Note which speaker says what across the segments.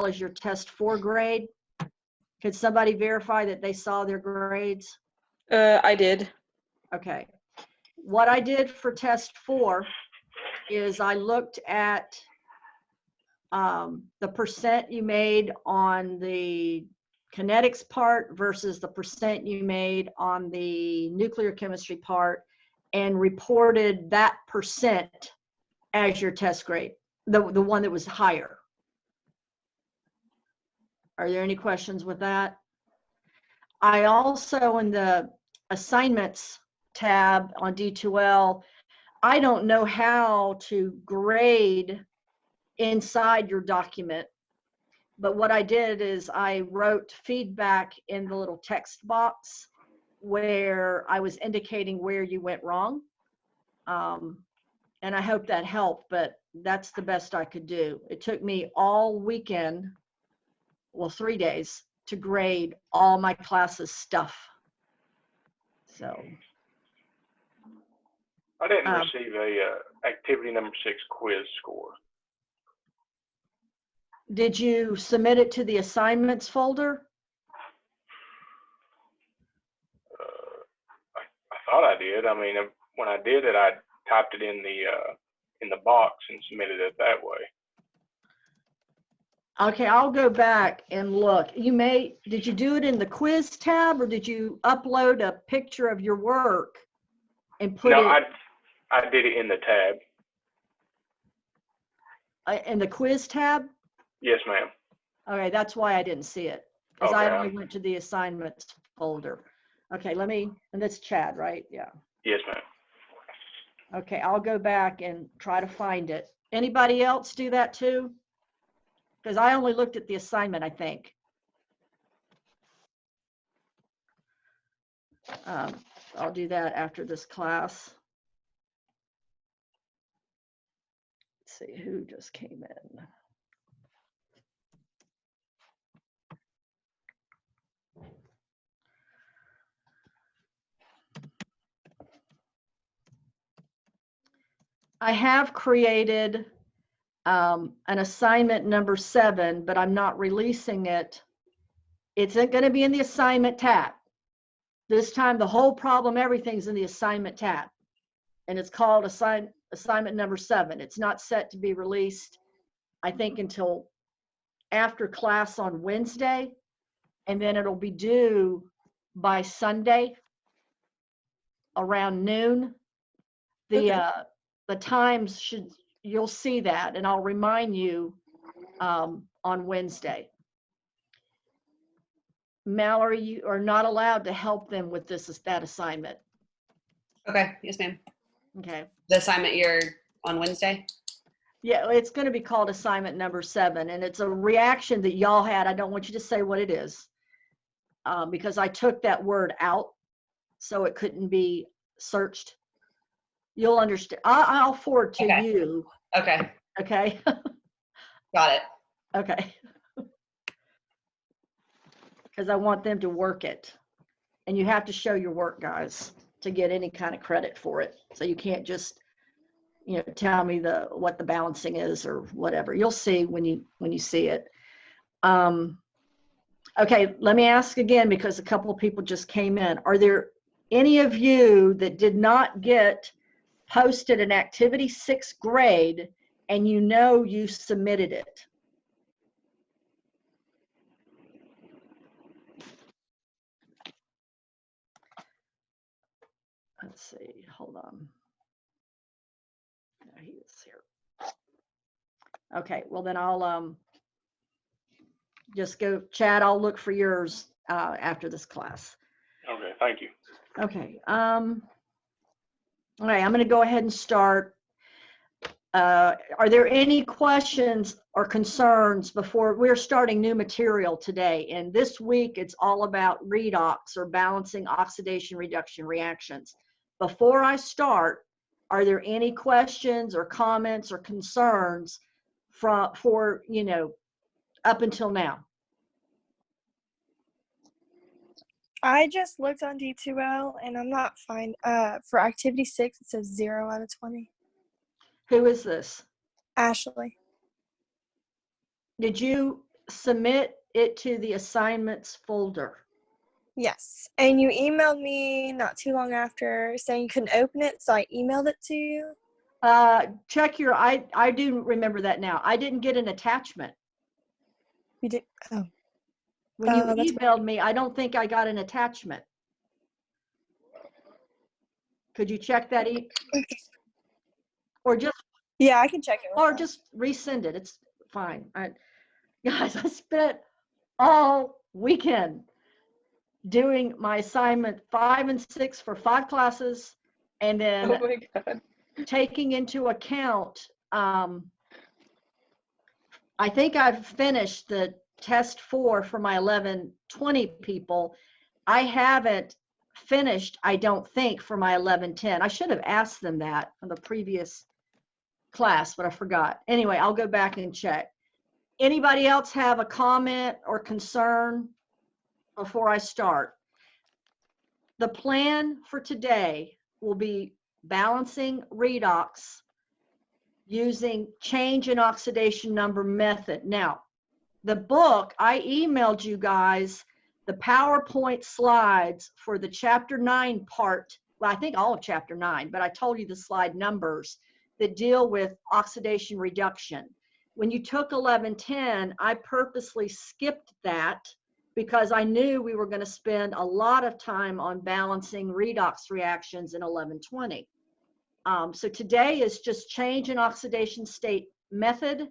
Speaker 1: as your test 4 grade? Could somebody verify that they saw their grades?
Speaker 2: I did.
Speaker 1: Okay. What I did for test 4 is I looked at the percent you made on the kinetics part versus the percent you made on the nuclear chemistry part, and reported that percent as your test grade, the one that was higher. Are there any questions with that? I also, in the assignments tab on D2L, I don't know how to grade inside your document, but what I did is I wrote feedback in the little text box where I was indicating where you went wrong. And I hope that helped, but that's the best I could do. It took me all weekend, well, 3 days, to grade all my classes' stuff. So.
Speaker 3: I didn't receive a activity number 6 quiz score.
Speaker 1: Did you submit it to the assignments folder?
Speaker 3: I thought I did. I mean, when I did it, I typed it in the box and submitted it that way.
Speaker 1: Okay, I'll go back and look. Did you do it in the quiz tab, or did you upload a picture of your work and put it?
Speaker 3: No, I did it in the tab.
Speaker 1: In the quiz tab?
Speaker 3: Yes, ma'am.
Speaker 1: Okay, that's why I didn't see it, because
Speaker 3: Okay.
Speaker 1: I only went to the assignments folder. Okay, and that's Chad, right? Yeah.
Speaker 3: Yes, ma'am.
Speaker 1: Okay, I'll go back and try to find it. Anybody else do that too? Because I only looked at the assignment, I think. I'll do that after this class. Let's see who just came in. I have created an assignment number 7, but I'm not releasing it. It's going to be in the assignment tab. This time, the whole problem, everything's in the assignment tab. And it's called assignment number 7. It's not set to be released, I think, until after class on Wednesday. And then it'll be due by Sunday around noon. The times you'll see that, and I'll remind you on Wednesday. Mallory, you are not allowed to help them with that assignment.
Speaker 4: Okay, yes, ma'am.
Speaker 1: Okay.
Speaker 4: The assignment you're on Wednesday?
Speaker 1: Yeah, it's going to be called assignment number 7, and it's a reaction that y'all had. I don't want you to say what it is, because I took that word out, so it couldn't be searched. You'll understand. I'll forward to you.
Speaker 4: Okay.
Speaker 1: Okay.
Speaker 4: Got it.
Speaker 1: Okay. Because I want them to work it. And you have to show your work, guys, to get any kind of credit for it. So you can't just, tell me what the balancing is or whatever. You'll see when you see it. Okay, let me ask again, because a couple of people just came in. Are there any of you that did not get posted an activity 6 grade and you submitted it? Let's see, hold on. No, he is here. Okay, well then I'll just go, Chad, I'll look for yours after this class.
Speaker 3: Okay, thank you.
Speaker 1: Okay, all right, I'm going to go ahead and start. Are there any questions or concerns before we're starting new material today? And this week, it's all about redox, or balancing oxidation reduction reactions. Before I start, are there any questions or comments or concerns for up until now?
Speaker 5: I just looked on D2L and I'm not fine. For activity 6, it says 0 out of 20.
Speaker 1: Who is this?
Speaker 5: Ashley.
Speaker 1: Did you submit it to the assignments folder.
Speaker 5: Yes. And you emailed me not too long after saying you couldn't open it, so I emailed it to you.
Speaker 1: Check your, I do remember that now. I didn't get an attachment.
Speaker 5: You did. Oh.
Speaker 1: When you
Speaker 5: That's
Speaker 1: emailed me, I don't think I got an attachment. Could you check that? Or just,
Speaker 5: Yeah, I can check it.
Speaker 1: or just resend it. It's fine. Guys, I spent all weekend doing my assignment 5 and 6 for 5 classes, and then
Speaker 4: Oh my God.
Speaker 1: taking into account, I think I've finished the test 4 for my 1120 people. I haven't finished, I don't think, for my 1110. I should have asked them that on the previous class, but I forgot. Anyway, I'll go back and check. Anybody else have a comment or concern before I start? The plan for today will be balancing redox using change in oxidation number method. Now, the book, I emailed you guys the PowerPoint slides for the chapter 9 part. Well, I think all of chapter 9, but I told you the slide numbers that deal with oxidation reduction. When you took 1110, I purposely skipped that because I knew we were going to spend a lot of time on balancing redox reactions in 1120. So today is just change in oxidation state method.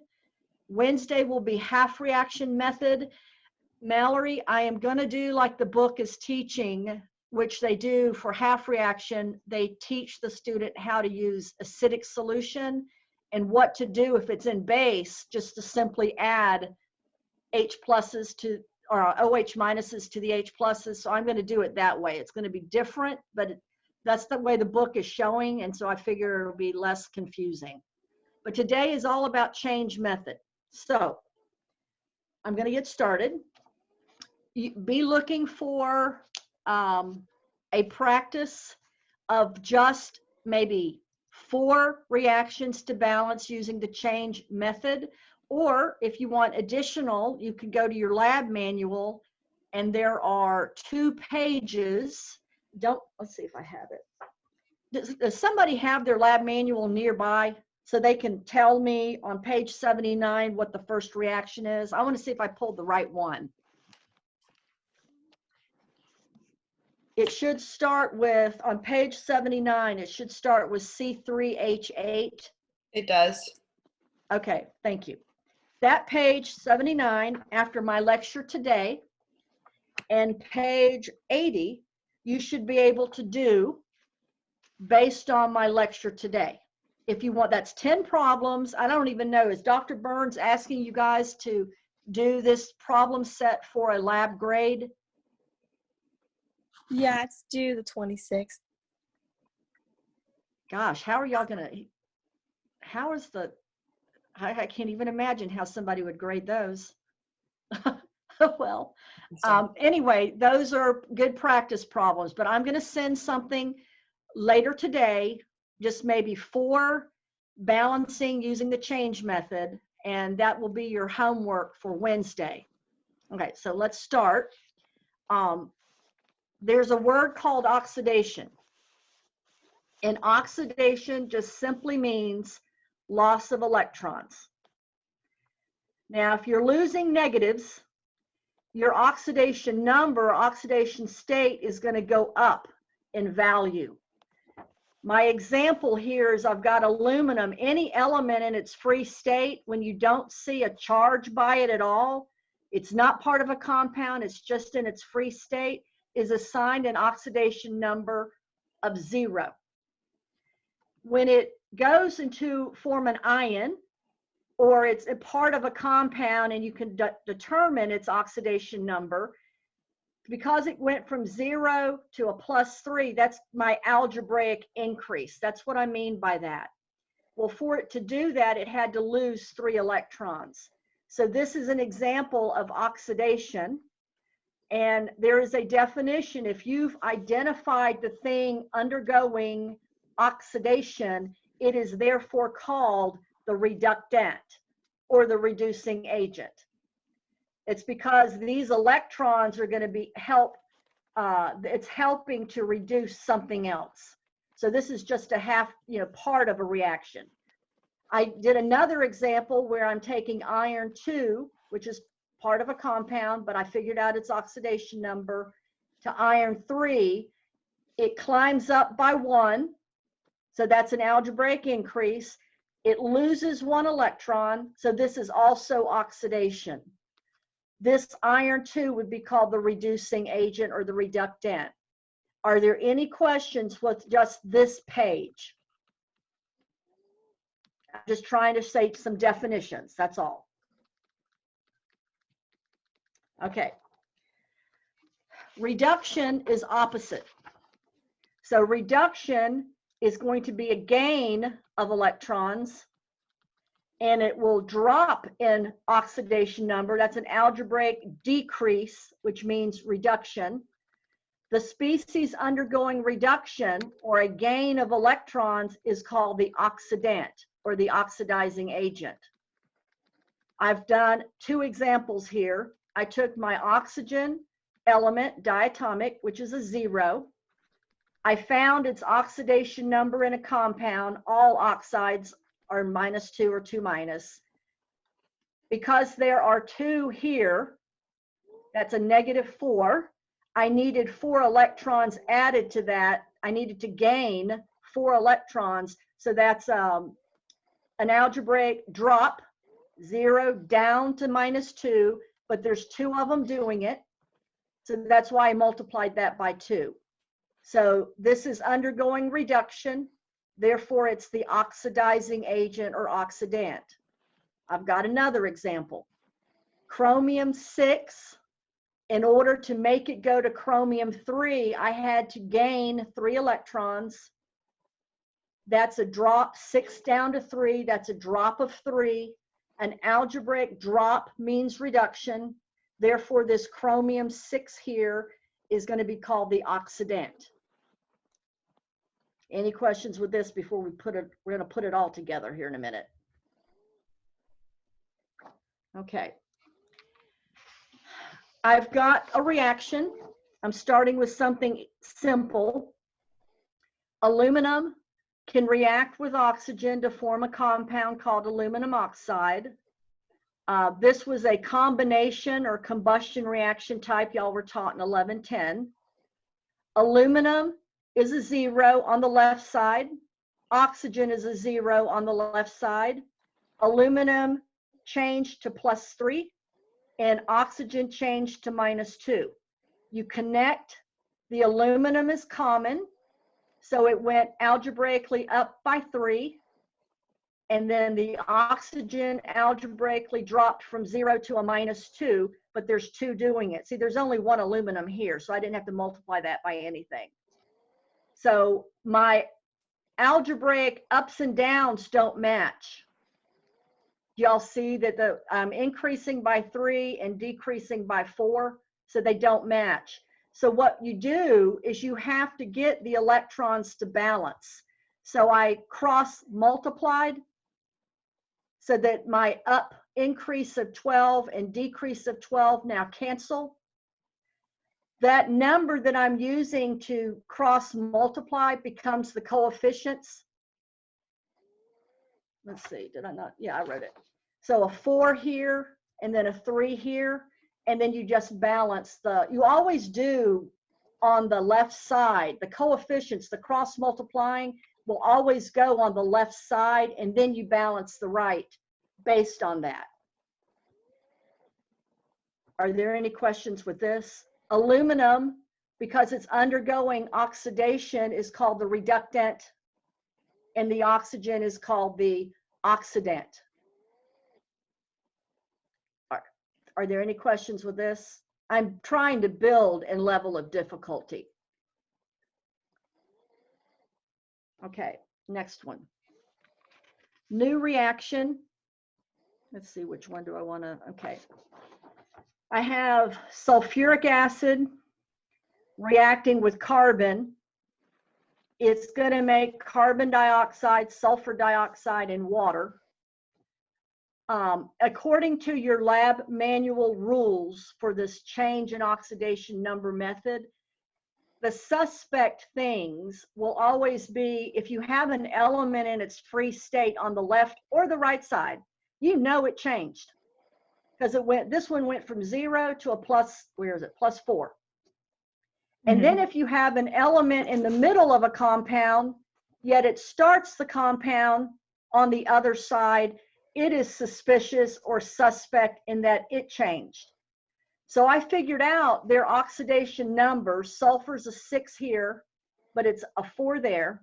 Speaker 1: Wednesday will be half reaction method. Mallory, I am going to do like the book is teaching, which they do for half reaction. They teach the student how to use acidic solution and what to do if it's in base, just to simply add H pluses to, or OH minuses to the H pluses. So I'm going to do it that way. It's going to be different, but that's the way the book is showing. And so I figure it'll be less confusing. But today is all about change method. So I'm going to get started. Be looking for a practice of just maybe 4 reactions to balance using the change method. Or if you want additional, you can go to your lab manual, and there are 2 pages. Let's see if I have it. Does somebody have their lab manual nearby so they can tell me on page 79 what the first reaction is? I want to see if I pulled the right one. It should start with, on page 79, it should start with C3H8.
Speaker 4: It does.
Speaker 1: Okay, thank you. That page 79, after my lecture today, and page 80, you should be able to do based on my lecture today. If you want, that's 10 problems. I don't even know, is Dr. Burns asking you guys to do this problem set for a lab grade?
Speaker 5: Yeah, it's due the 26th.
Speaker 1: Gosh, how are y'all gonna, how is the, I can't even imagine how somebody would grade those. Well, anyway, those are good practice problems, but I'm gonna send something later today, just maybe 4 balancing using the change method, and that will be your homework for Wednesday. Okay, so let's start. There's a word called oxidation. And oxidation just simply means loss of electrons. Now, if you're losing negatives, your oxidation number, oxidation state is going to go up in value. My example here is I've got aluminum. Any element in its free state, when you don't see a charge by it at all, it's not part of a compound, it's just in its free state, is assigned an oxidation number of 0. When it goes into form an ion, or it's a part of a compound and you can determine its oxidation number, because it went from 0 to a +3, that's my algebraic increase. That's what I mean by that. Well, for it to do that, it had to lose 3 electrons. So this is an example of oxidation. And there is a definition. If you've identified the thing undergoing oxidation, it is therefore called the reductant or the reducing agent. It's because these electrons are going to be it's helping to reduce something else. So this is just a half, part of a reaction. I did another example where I'm taking iron 2, which is part of a compound, but I figured out its oxidation number, to iron 3. It climbs up by 1. So that's an algebraic increase. It loses 1 electron. So this is also oxidation. This iron 2 would be called the reducing agent or the reductant. Are there any questions with just this page? I'm just trying to say some definitions, that's all. Okay. Reduction is opposite. So reduction is going to be a gain of electrons, and it will drop in oxidation number. That's an algebraic decrease, which means reduction. The species undergoing reduction or a gain of electrons is called the oxidant or the oxidizing agent. I've done 2 examples here. I took my oxygen element, diatomic, which is a 0. I found its oxidation number in a compound. All oxides are -2 or 2-. Because there are 2 here, that's a -4. I needed 4 electrons added to that. I needed to gain 4 electrons. So that's an algebraic drop, 0 down to -2, but there's 2 of them doing it. So that's why I multiplied that by 2. So this is undergoing reduction. Therefore, it's the oxidizing agent or oxidant. I've got another example. Chromium 6, in order to make it go to chromium 3, I had to gain 3 electrons. That's a drop, 6 down to 3. That's a drop of 3. An algebraic drop means reduction. Therefore, this chromium 6 here is going to be called the oxidant. Any questions with this before we're going to put it all together here in a minute. Okay. I've got a reaction. I'm starting with something simple. Aluminum can react with oxygen to form a compound called aluminum oxide. This was a combination or combustion reaction type y'all were taught in 1110. Aluminum is a 0 on the left side. Oxygen is a 0 on the left side. Aluminum changed to +3 and oxygen changed to -2. You connect, the aluminum is common, so it went algebraically up by 3, and then the oxygen algebraically dropped from 0 to a -2, but there's 2 doing it. See, there's only 1 aluminum here, so I didn't have to multiply that by anything. So my algebraic ups and downs don't match. Y'all see that I'm increasing by 3 and decreasing by 4, so they don't match. So what you do is you have to get the electrons to balance. So I cross multiplied so that my up increase of 12 and decrease of 12 now cancel. That number that I'm using to cross multiply becomes the coefficients. Let's see, did I not? Yeah, I wrote it. So a 4 here and then a 3 here, and then you just balance you always do on the left side, the coefficients, the cross multiplying will always go on the left side, and then you balance the right based on that. Are there any questions with this? Aluminum, because it's undergoing oxidation, is called the reductant, and the oxygen is called the oxidant. Are there any questions with this? I'm trying to build in level of difficulty. Okay, next one. New reaction. Let's see, which one do I want to, okay. I have sulfuric acid reacting with carbon. It's going to make carbon dioxide, sulfur dioxide, and water. according to your lab manual rules for this change in oxidation number method, the suspect things will always be if you have an element in its free state on the left or the right side, you know it changed because this one went from 0 to a plus, where is it, +4. And then if you have an element in the middle of a compound, yet it starts the compound on the other side, it is suspicious or suspect in that it changed. So I figured out their oxidation numbers. Sulfur's a 6 here, but it's a 4 there.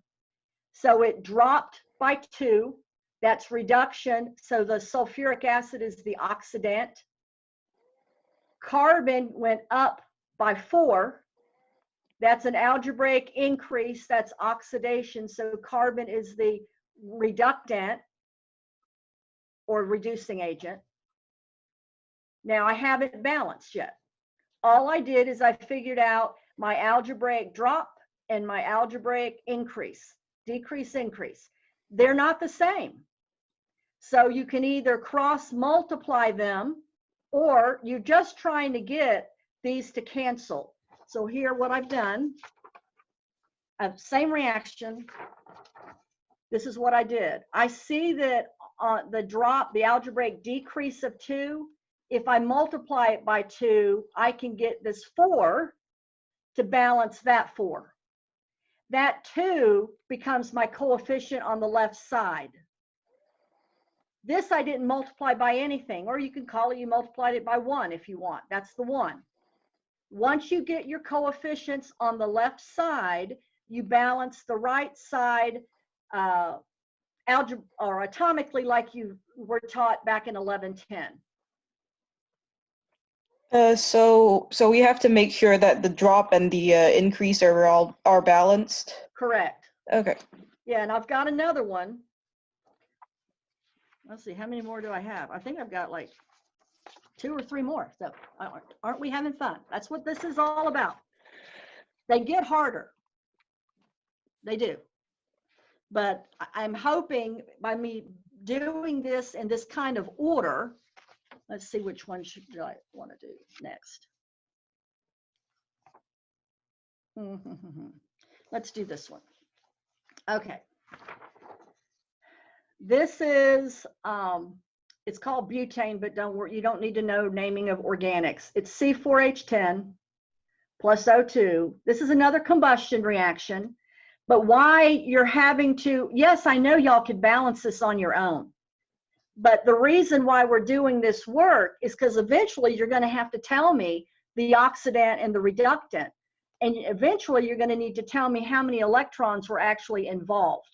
Speaker 1: So it dropped by 2. That's reduction. So the sulfuric acid is the oxidant. Carbon went up by 4. That's an algebraic increase. That's oxidation. So carbon is the reductant or reducing agent. Now I haven't balanced yet. All I did is I figured out my algebraic drop and my algebraic increase, decrease, increase. They're not the same. So you can either cross multiply them or you're just trying to get these to cancel. So here what I've done, same reaction. This is what I did. I see that the drop, the algebraic decrease of 2, if I multiply it by 2, I can get this 4 to balance that 4. That 2 becomes my coefficient on the left side. This I didn't multiply by anything, or you can call it you multiplied it by 1 if you want. That's the 1. Once you get your coefficients on the left side, you balance the right side algebra or atomically like you were taught back in 1110.
Speaker 2: So we have to make sure that the drop and the increase are balanced.
Speaker 1: Correct.
Speaker 2: Okay.
Speaker 1: Yeah, and I've got another one. Let's see, how many more do I have? I think I've got like 2 or 3 more. So aren't we having fun? That's what this is all about. They get harder. They do. But I'm hoping by me doing this in this kind of order, let's see which one should I want to do next. Let's do this one. Okay. This is, it's called butane, but don't worry, you don't need to know naming of organics. It's C4H10 plus O2. This is another combustion reaction, but why you're having to, yes, I know y'all could balance this on your own, but the reason why we're doing this work is because eventually you're going to have to tell me the oxidant and the reductant, and eventually you're going to need to tell me how many electrons were actually involved.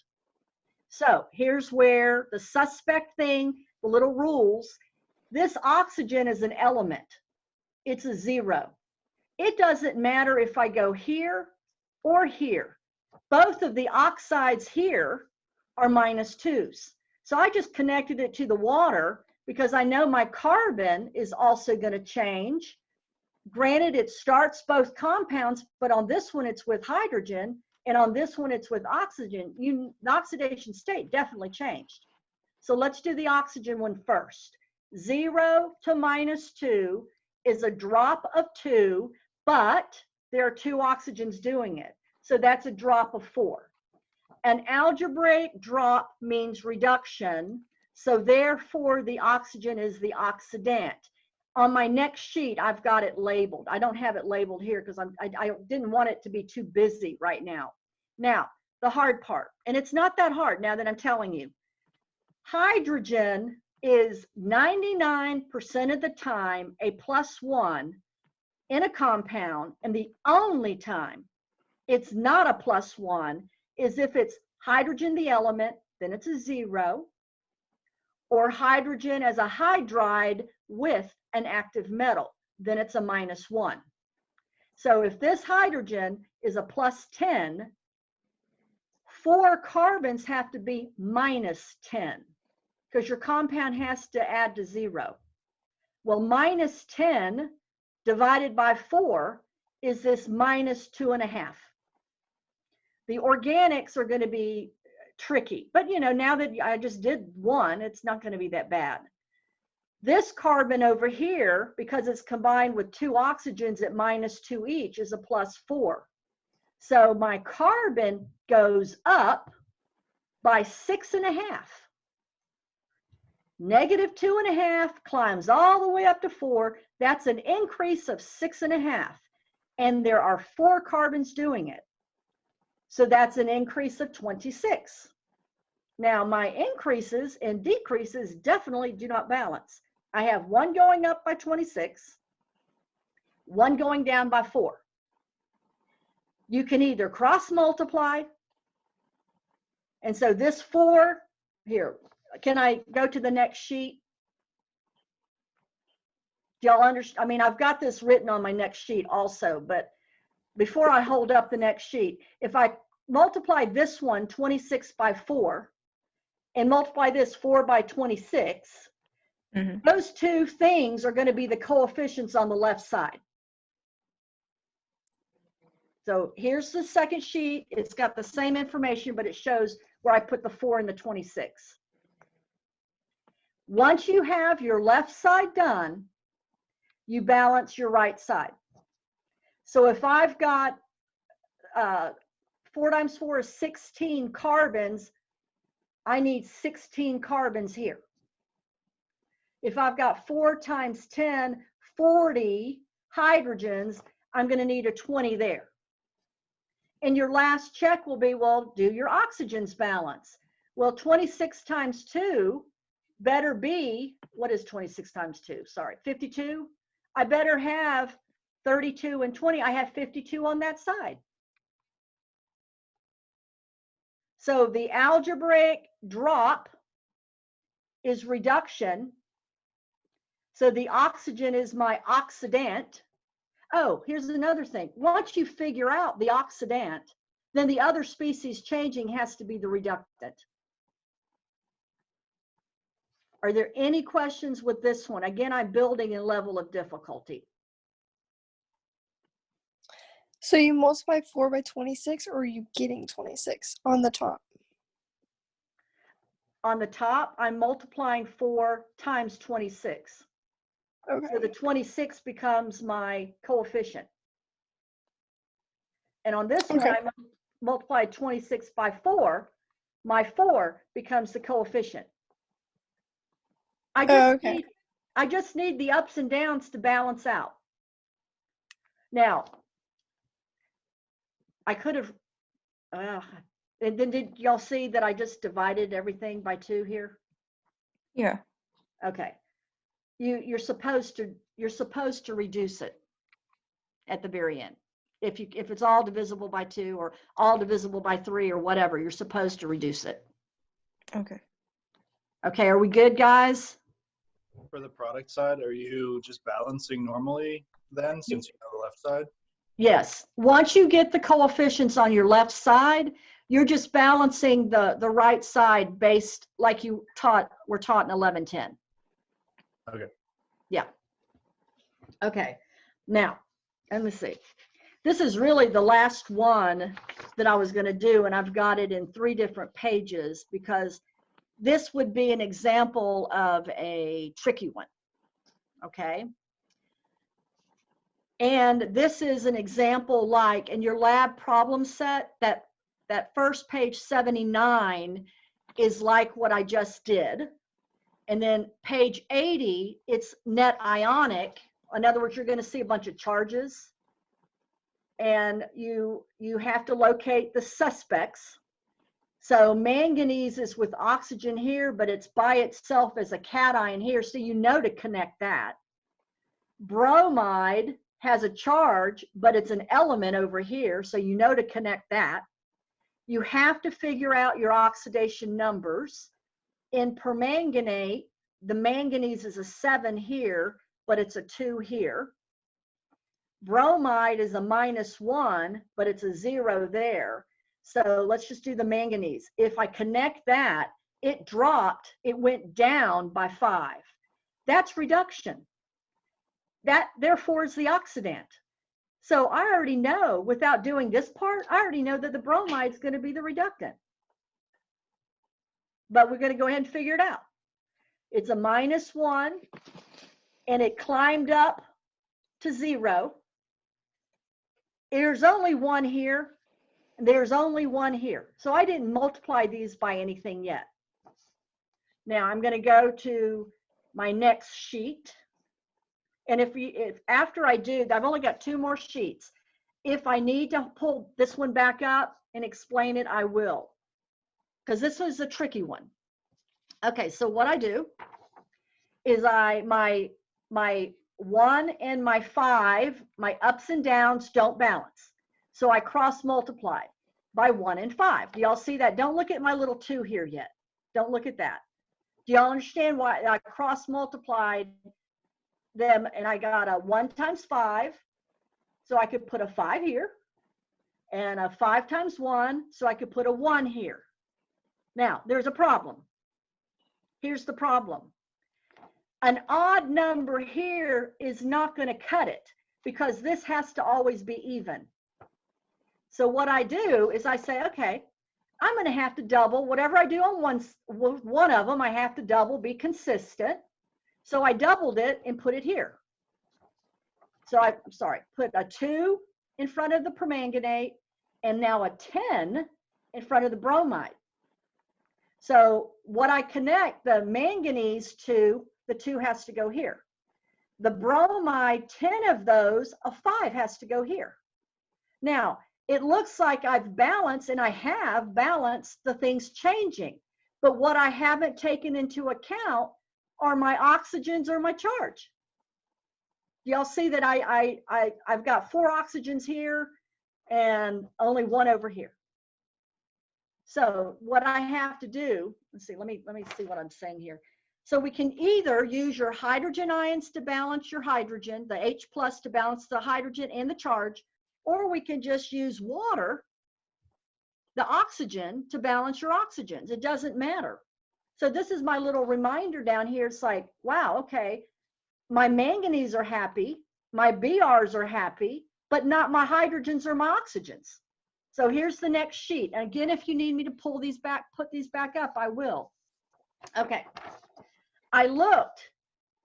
Speaker 1: So here's where the suspect thing, the little rules, this oxygen is an element. It's a 0. It doesn't matter if I go here or here. Both of the oxides here are -2s. So I just connected it to the water because I know my carbon is also going to change. Granted, it starts both compounds, but on this one it's with hydrogen, and on this one it's with oxygen. The oxidation state definitely changed. So let's do the oxygen one first. 0 to -2 is a drop of 2, but there are 2 oxygens doing it. So that's a drop of 4. An algebraic drop means reduction. So therefore the oxygen is the oxidant. On my next sheet, I've got it labeled. I don't have it labeled here because I didn't want it to be too busy right now. Now, the hard part, and it's not that hard now that I'm telling you. Hydrogen is 99% of the time a +1 in a compound, and the only time it's not a +1 is if it's hydrogen the element, then it's a 0, or hydrogen as a hydride with an active metal, then it's a -1. So if this hydrogen is a +10, 4 carbons have to be -10 because your compound has to add to 0. Well, -10 divided by 4 is this -2.5. The organics are going to be tricky, but you know, now that I just did one, it's not going to be that bad. This carbon over here, because it's combined with 2 oxygens at -2 each, is a +4. So my carbon goes up by 6.5. -2.5 climbs all the way up to 4. That's an increase of 6.5. And there are 4 carbons doing it. So that's an increase of 26. Now my increases and decreases definitely do not balance. I have one going up by 26, one going down by 4. You can either cross multiply, and so this 4, here, can I go to the next sheet? Do y'all understand? I mean, I've got this written on my next sheet also, but before I hold up the next sheet, if I multiply this one 26 by 4 and multiply this 4 by 26, those two things are going to be the coefficients on the left side. So here's the second sheet. It's got the same information, but it shows where I put the 4 and the 26. Once you have your left side done, you balance your right side. So if I've got 4 times 4 is 16 carbons, I need 16 carbons here. If I've got 4 times 10, 40 hydrogens, I'm going to need a 20 there. And your last check will be, well, do your oxygens balance. Well, 26 times 2 better be, what is 26 times 2? Sorry, 52. I better have 32 and 20. I have 52 on that side. So the algebraic drop is reduction. So the oxygen is my oxidant. Oh, here's another thing. Once you figure out the oxidant, then the other species changing has to be the reductant. Are there any questions with this one? Again, I'm building a level of difficulty.
Speaker 5: So you multiply 4 by 26, or are you getting 26 on the top?
Speaker 1: On the top, I'm multiplying 4 times 26.
Speaker 5: Okay.
Speaker 1: So the 26 becomes my coefficient. And on this one,
Speaker 5: Okay.
Speaker 1: I multiplied 26 by 4. My 4 becomes the coefficient.
Speaker 5: Okay.
Speaker 1: I just need the ups and downs to balance out. Now, I could have, and then did y'all see that I just divided everything by 2 here?
Speaker 2: Yeah.
Speaker 1: Okay. You're supposed to reduce it at the very end. If it's all divisible by 2 or all divisible by 3 or whatever, you're supposed to reduce it.
Speaker 2: Okay.
Speaker 1: Okay, are we good, guys?
Speaker 6: For the product side, are you just balancing normally then, since you know the left side?
Speaker 1: Yes. Once you get the coefficients on your left side, you're just balancing the right side based like were taught in 1110.
Speaker 6: Okay.
Speaker 1: Yeah. Okay. Now, let me see. This is really the last one that I was going to do, and I've got it in 3 different pages because this would be an example of a tricky one. Okay. And this is an example like in your lab problem set, that first page 79 is like what I just did. And then page 80, it's net ionic. In other words, you're going to see a bunch of charges. And you have to locate the suspects. So manganese is with oxygen here, but it's by itself as a cation here, so you know to connect that. Bromide has a charge, but it's an element over here, so you know to connect that. You have to figure out your oxidation numbers. In permanganate, the manganese is a 7 here, but it's a 2 here. Bromide is a -1, but it's a 0 there. So let's just do the manganese. If I connect that, it dropped, it went down by 5. That's reduction. That therefore is the oxidant. So I already know, without doing this part, I already know that the bromide is going to be the reductant. But we're going to go ahead and figure it out. It's a -1, and it climbed up to 0. There's only 1 here. There's only 1 here. So I didn't multiply these by anything yet. Now I'm going to go to my next sheet. And if after I do, I've only got 2 more sheets. If I need to pull this one back up and explain it, I will, because this was a tricky one. Okay, so what I do is my 1 and my 5, my ups and downs don't balance. So I cross multiply by 1 and 5. Do y'all see that? Don't look at my little 2 here yet. Don't look at that. Do y'all understand why I cross multiplied them and I got a 1 times 5? So I could put a 5 here, and a 5 times 1, so I could put a 1 here. Now, there's a problem. Here's the problem. An odd number here is not going to cut it because this has to always be even. So what I do is I say, okay, I'm going to have to double whatever I do on one of them. I have to double, be consistent. So I doubled it and put it here. So I'm sorry, put a 2 in front of the permanganate and now a 10 in front of the bromide. So what I connect the manganese to, the 2 has to go here. The bromide, 10 of those, a 5 has to go here. Now, it looks like I've balanced, and I have balanced the things changing. But what I haven't taken into account are my oxygens or my charge. Y'all see that I've got 4 oxygens here and only 1 over here. So what I have to do, let's see, let me see what I'm saying here. So we can either use your hydrogen ions to balance your hydrogen, the H+ to balance the hydrogen and the charge, or we can just use water, the oxygen, to balance your oxygens. It doesn't matter. So this is my little reminder down here. It's like, wow, okay, my manganese are happy, my BRs are happy, but not my hydrogens or my oxygens. So here's the next sheet. And again, if you need me to pull these back, put these back up, I will. Okay. I looked,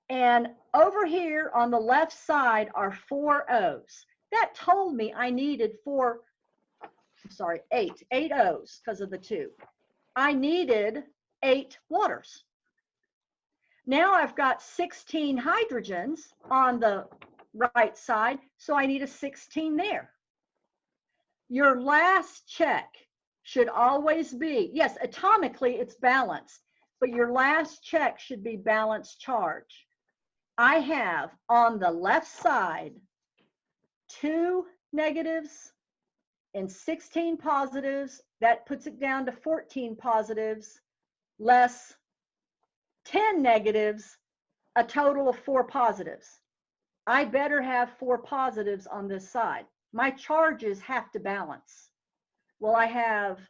Speaker 1: and over here on the left side are 4 O's. That told me I needed 8 O's because of the 2. I needed 8 waters. Now I've got 16 hydrogens on the right side, so I need a 16 there. Your last check should always be, yes, atomically it's balanced, but your last check should be balanced charge. I have on the left side 2 negatives and 16 positives. That puts it down to 14 positives, less 10 negatives, a total of 4 positives. I better have 4 positives on this side. My charges have to balance. Well, I have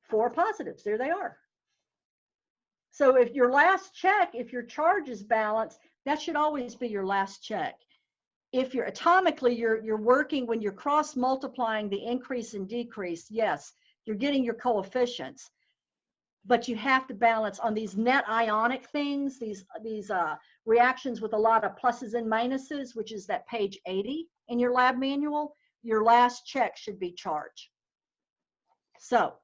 Speaker 1: 4 positives. There they are. So if your last check, if your charge is balanced, that should always be your last check. If you're atomically, you're working when you're cross multiplying the increase and decrease, yes, you're getting your coefficients. But you have to balance on these net ionic things, these reactions with a lot of pluses and minuses, which is that page 80 in your lab manual. Your last check should be charge. So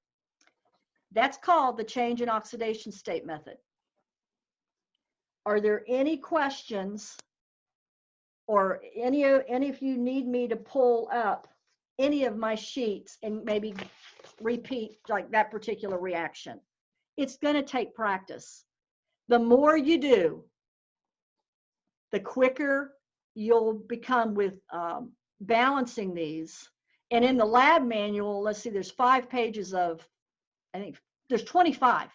Speaker 1: that's called the change in oxidation state method. Are there any questions, or any of you need me to pull up any of my sheets and maybe repeat like that particular reaction? It's going to take practice. The more you do, the quicker you'll become with balancing these. And in the lab manual, let's see, there's 5 pages of, I think there's 25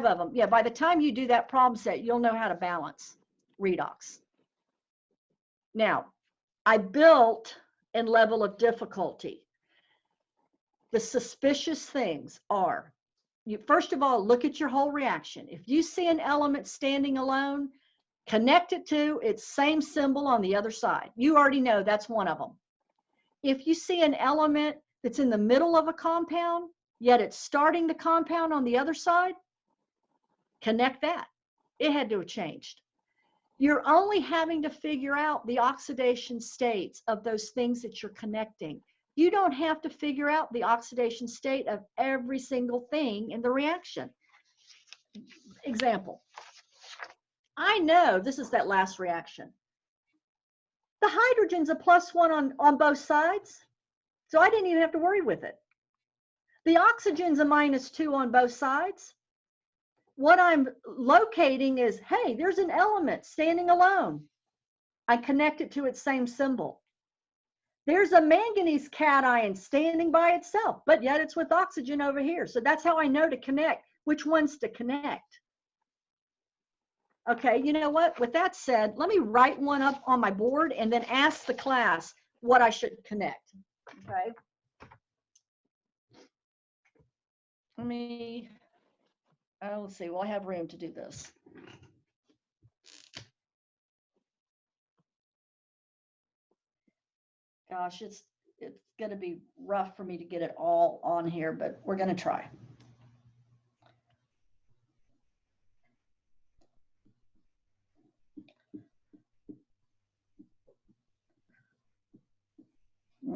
Speaker 1: of them. Yeah, by the time you do that problem set, you'll know how to balance redox. Now, I built in level of difficulty. The suspicious things are, you first of all, look at your whole reaction. If you see an element standing alone, connect it to its same symbol on the other side. You already know that's one of them. If you see an element that's in the middle of a compound, yet it's starting the compound on the other side, Connect that. It had to have changed. You're only having to figure out the oxidation states of those things that you're connecting. You don't have to figure out the oxidation state of every single thing in the reaction. Example. I know this is that last reaction. The hydrogen's a +1 on both sides, so I didn't even have to worry with it. The oxygen's a -2 on both sides. What I'm locating is, hey, there's an element standing alone. I connect it to its same symbol. There's a manganese cation standing by itself, but yet it's with oxygen over here. So that's how I know to connect, which ones to connect. Okay, you know what? With that said, let me write one up on my board and then ask the class what I should connect. Okay. Let me, let's see, well, I have room to do this. Gosh, it's going to be rough for me to get it all on here, but we're going to try.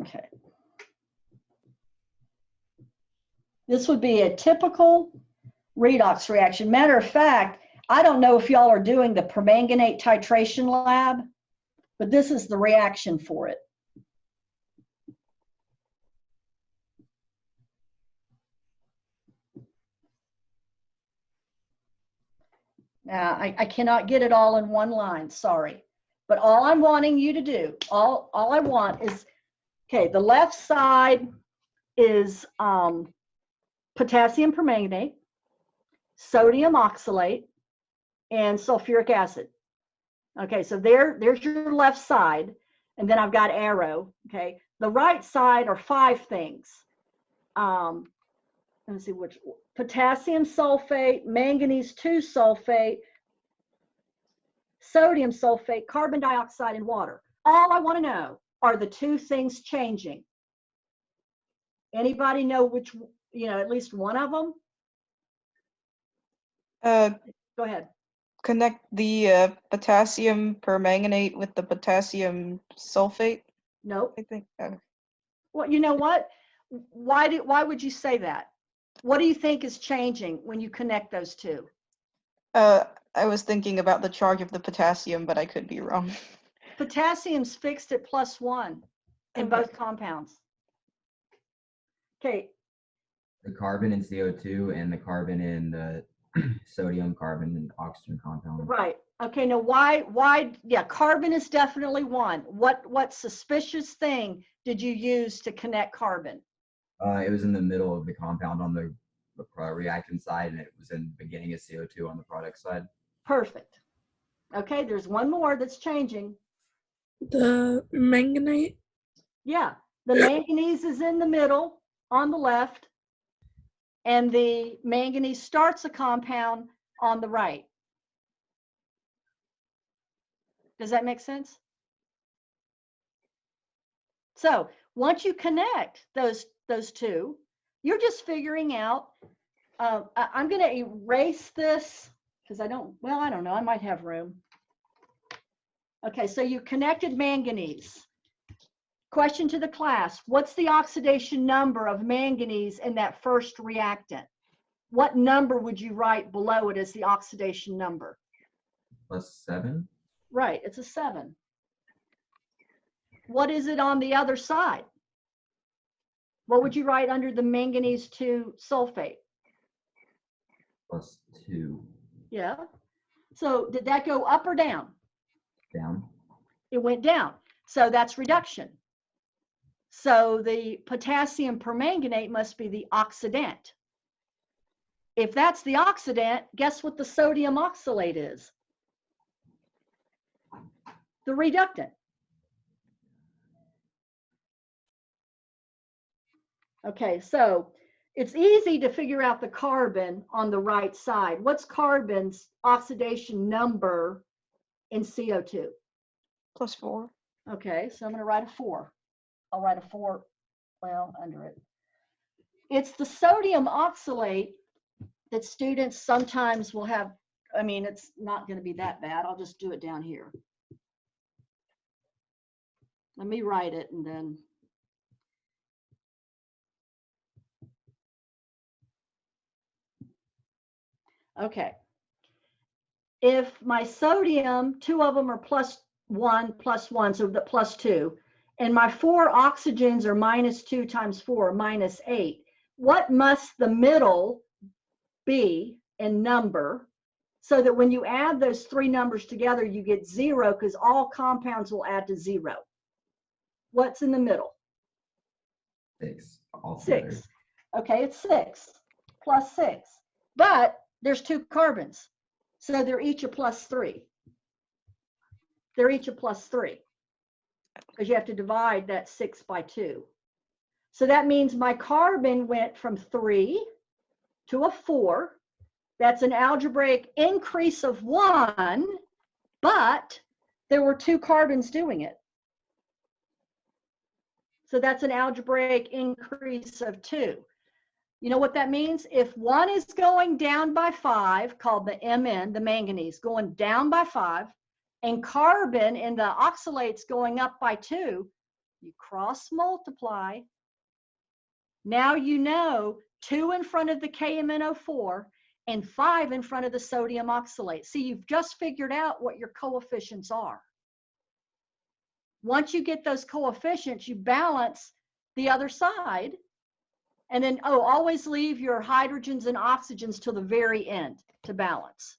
Speaker 1: Okay. This would be a typical redox reaction. Matter of fact, I don't know if y'all are doing the permanganate titration lab, but this is the reaction for it. Now, I cannot get it all in one line, sorry. But all I'm wanting you to do, all I want is, okay, the left side is potassium permanganate, sodium oxalate, and sulfuric acid. Okay, so there's your left side, and then I've got arrow, okay? The right side are 5 things. Let me see which, potassium sulfate, manganese 2 sulfate, sodium sulfate, carbon dioxide, and water. All I want to know are the 2 things changing. Anybody know which, at least one of them? Go ahead.
Speaker 2: Connect the potassium permanganate with the potassium sulfate,
Speaker 1: Nope.
Speaker 2: I think.
Speaker 1: Well, you know what? Why would you say that? What do you think is changing when you connect those 2?
Speaker 2: I was thinking about the charge of the potassium, but I could be wrong.
Speaker 1: Potassium's fixed at +1 in
Speaker 2: Okay.
Speaker 1: both compounds. Okay,
Speaker 7: The carbon in CO2 and the carbon in the sodium, carbon, and oxygen compound.
Speaker 1: right. Okay, now why, yeah, carbon is definitely one. What suspicious thing did you use to connect carbon?
Speaker 7: It was in the middle of the compound on the reactant side, and it was in the beginning of CO2 on the product side.
Speaker 1: Perfect. Okay, there's one more that's changing.
Speaker 8: The manganate.
Speaker 1: Yeah, the manganese is in the middle on the left, and the manganese starts a compound on the right. Does that make sense? So once you connect those 2, you're just figuring out, I'm going to erase this because I don't know, I might have room. Okay, so you connected manganese. Question to the class, what's the oxidation number of manganese in that first reactant? What number would you write below it as the oxidation number?
Speaker 7: +7.
Speaker 1: Right, it's a 7. What is it on the other side? What would you write under the manganese 2 sulfate?
Speaker 7: +2.
Speaker 1: Yeah. So did that go up or down?
Speaker 7: Down.
Speaker 1: It went down. So that's reduction. So the potassium permanganate must be the oxidant. If that's the oxidant, guess what the sodium oxalate is? The reductant. Okay, so it's easy to figure out the carbon on the right side. What's carbon's oxidation number in CO2?
Speaker 2: +4.
Speaker 1: Okay, so I'm going to write a 4. I'll write a 4, well, under it. It's the sodium oxalate that students sometimes will have, I mean, it's not going to be that bad. I'll just do it down here. Let me write it and then. Okay. If my sodium, two of them are +1, so the +2, and my 4 oxygens are -2 times 4, -8, what must the middle be in number so that when you add those 3 numbers together, you get 0, because all compounds will add to 0? What's in the middle?
Speaker 7: 6 altogether.
Speaker 1: 6. Okay, it's 6 plus 6. But there's 2 carbons, so they're each a +3. They're each a +3 because you have to divide that 6 by 2. So that means my carbon went from 3 to a 4. That's an algebraic increase of 1, but there were 2 carbons doing it. So that's an algebraic increase of 2. You know what that means? If one is going down by 5, called the Mn, the manganese, going down by 5, and carbon in the oxalates going up by 2, you cross multiply. Now you know 2 in front of the KMnO4 and 5 in front of the sodium oxalate. See, you've just figured out what your coefficients are. Once you get those coefficients, you balance the other side. And then, always leave your hydrogens and oxygens till the very end to balance.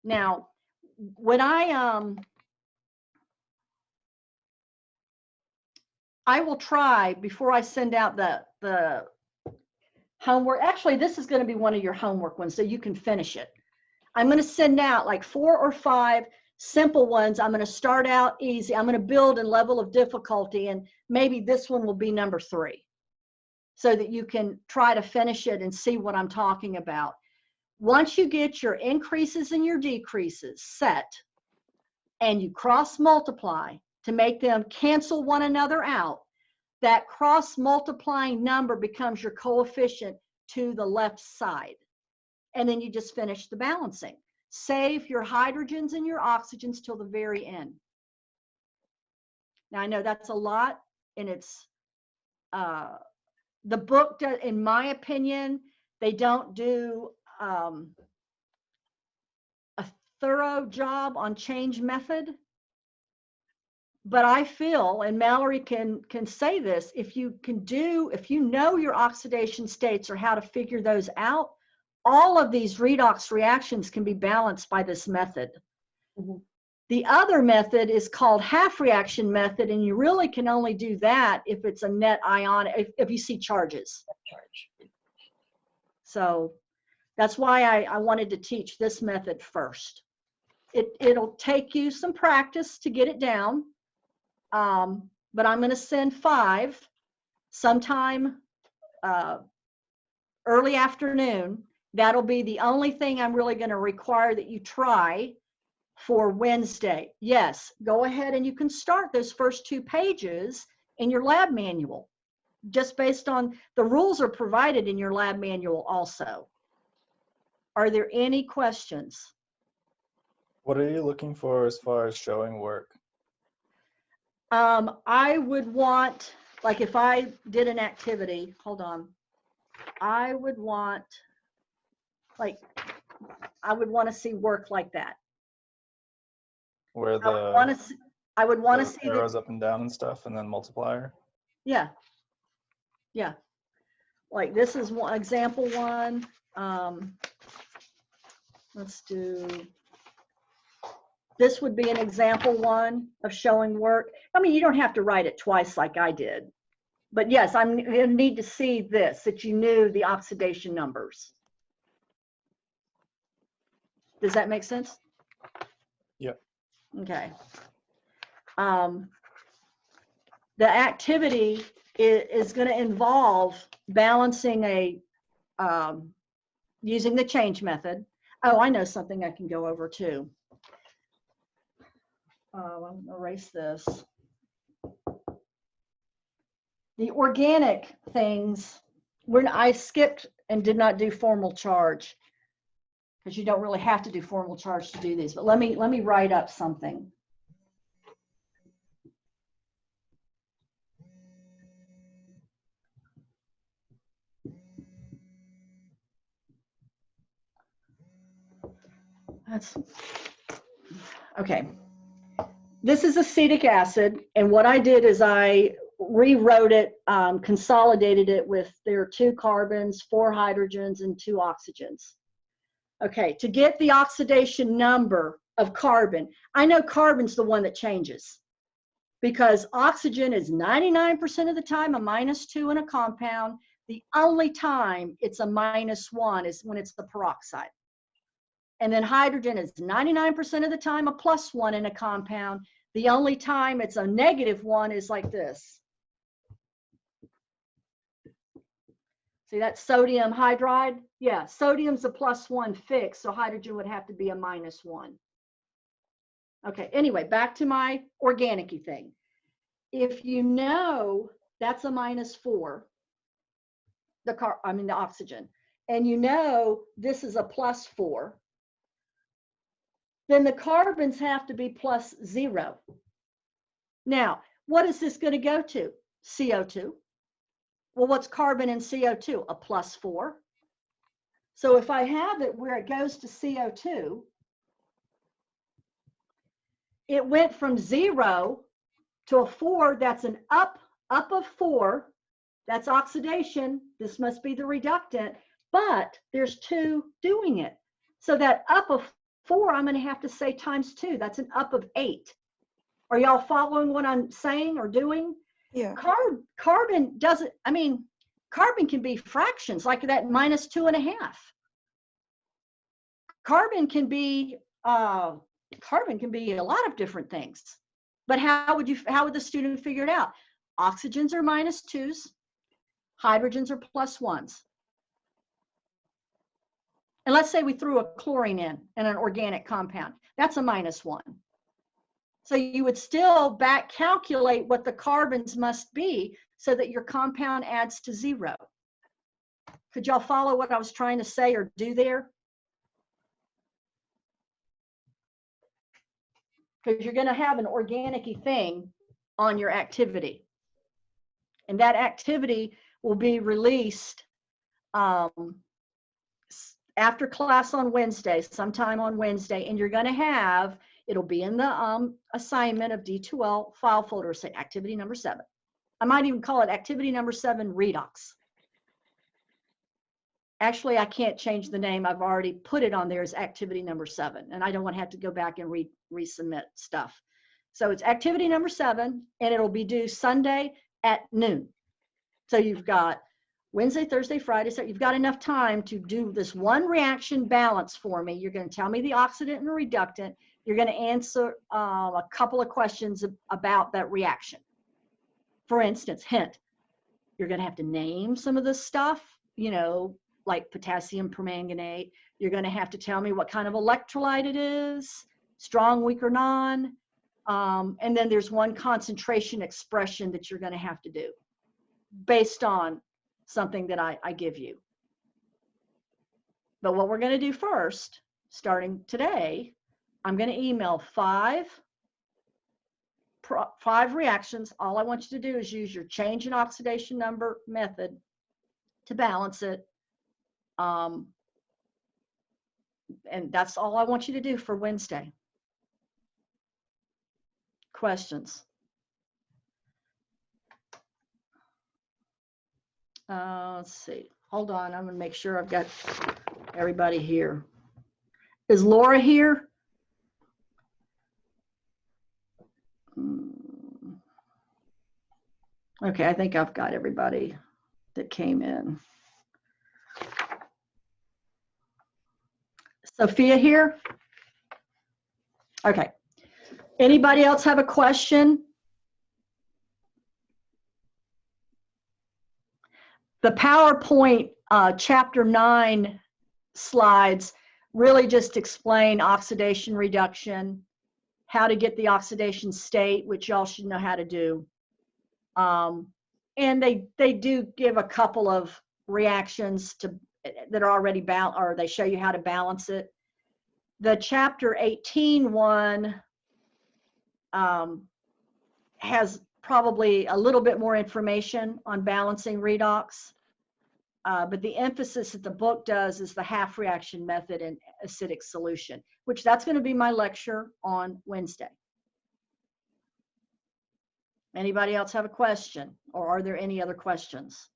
Speaker 1: Now, when I will try, before I send out the homework, actually, this is going to be one of your homework ones, so you can finish it. I'm going to send out like 4 or 5 simple ones. I'm going to start out easy. I'm going to build a level of difficulty, and maybe this one will be number 3 so that you can try to finish it and see what I'm talking about. Once you get your increases and your decreases set and you cross multiply to make them cancel one another out, that cross multiplying number becomes your coefficient to the left side. And then you just finish the balancing. Save your hydrogens and your oxygens till the very end. Now I know that's a lot, and it's the book, in my opinion, they don't do a thorough job on change method. But I feel, and Mallory can say this, if you know your oxidation states or how to figure those out, all of these redox reactions can be balanced by this method.
Speaker 4: Mhm.
Speaker 1: The other method is called half reaction method, and you really can only do that if it's a net ion, if you see charges. So that's why I wanted to teach this method first. It'll take you some practice to get it down, but I'm going to send 5 sometime early afternoon. That'll be the only thing I'm really going to require that you try for Wednesday. Yes, go ahead and you can start those first 2 pages in your lab manual, just based on the rules are provided in your lab manual also. Are there any questions?
Speaker 6: What are you looking for as far as showing work?
Speaker 1: I would want, like if I did an activity, hold on, I would want to see work like that.
Speaker 6: Where
Speaker 1: I would want to see that.
Speaker 6: arrows up and down and stuff, and then multiplier?
Speaker 1: Yeah. Yeah. Like this is one example one. Let's do, this would be an example one of showing work. I mean, you don't have to write it twice like I did. But yes, I'm going to need to see this, that you knew the oxidation numbers. Does that make sense?
Speaker 6: Yep.
Speaker 1: Okay. The activity is going to involve balancing using the change method. Oh, I know something I can go over too. I'm going to erase this. The organic things, I skipped and did not do formal charge because you don't really have to do formal charge to do these, but let me write up something. That's okay. This is acetic acid, and what I did is I rewrote it, consolidated it with there are 2 carbons, 4 hydrogens, and 2 oxygens. Okay, to get the oxidation number of carbon, I know carbon's the one that changes because oxygen is 99% of the time a -2 in a compound. The only time it's a -1 is when it's the peroxide. And then hydrogen is 99% of the time a +1 in a compound. The only time it's a -1 is like this. See that sodium hydride? Yeah, sodium's a +1 fixed, so hydrogen would have to be a -1. Okay, anyway, back to my organic-y thing. If you know that's a -4, the oxygen, and you know this is a +4, then the carbons have to be +0. Now, what is this going to go to? CO2. Well, what's carbon in CO2? A +4. So if I have it where it goes to CO2, it went from 0 to a 4. That's an up of 4. That's oxidation. This must be the reductant, but there's 2 doing it. So that up of 4, I'm going to have to say times 2. That's an up of 8. Are y'all following what I'm saying or doing?
Speaker 2: Yeah.
Speaker 1: Carbon doesn't, carbon can be fractions like that -2.5. Carbon can be a lot of different things. But how would the student figure it out? Oxygens are -2s, hydrogens are +1s. And let's say we threw a chlorine in an organic compound. That's a -1. So you would still back calculate what the carbons must be so that your compound adds to 0. Could y'all follow what I was trying to say or do there? Because you're going to have an organic-y thing on your activity. And that activity will be released after class on Wednesday, sometime on Wednesday, and you're going to have, it'll be in the assignment of D2L file folder, say activity number 7. I might even call it activity number 7 redox. Actually, I can't change the name. I've already put it on there as activity number 7, and I don't want to have to go back and resubmit stuff. So it's activity number 7, and it'll be due Sunday at noon. So you've got Wednesday, Thursday, Friday, so you've got enough time to do this one reaction balance for me. You're going to tell me the oxidant and reductant. You're going to answer a couple of questions about that reaction. For instance, hint, you're going to have to name some of this stuff, like potassium permanganate. You're going to have to tell me what kind of electrolyte it is, strong, weak, or non. And then there's one concentration expression that you're going to have to do based on something that I give you. But what we're going to do first, starting today, I'm going to email five reactions. All I want you to do is use your change in oxidation number method to balance it. And that's all I want you to do for Wednesday. Questions? Let's see. Hold on. I'm going to make sure I've got everybody here. Is Laura here? Okay, I think I've got everybody that came in. Sophia here? Okay. Anybody else have a question? The PowerPoint chapter 9 slides really just explain oxidation reduction, how to get the oxidation state, which y'all should know how to do. And they do give a couple of reactions that are already or they show you how to balance it. The chapter 18 one has probably a little bit more information on balancing redox. But the emphasis that the book does is the half reaction method in acidic solution, which that's going to be my lecture on Wednesday. Anybody else have a question, or are there any other questions?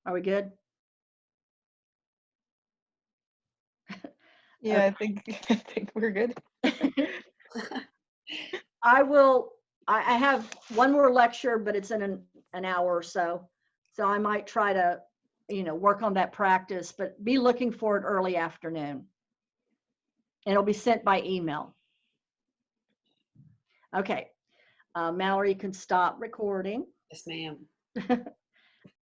Speaker 1: Are we good?
Speaker 2: Yeah, I think I think we're good.
Speaker 1: I have one more lecture, but it's in an hour or so. So I might try to, work on that practice, but be looking for it early afternoon. And it'll be sent by email. Okay. Mallory, you can stop recording.
Speaker 4: Yes, ma'am.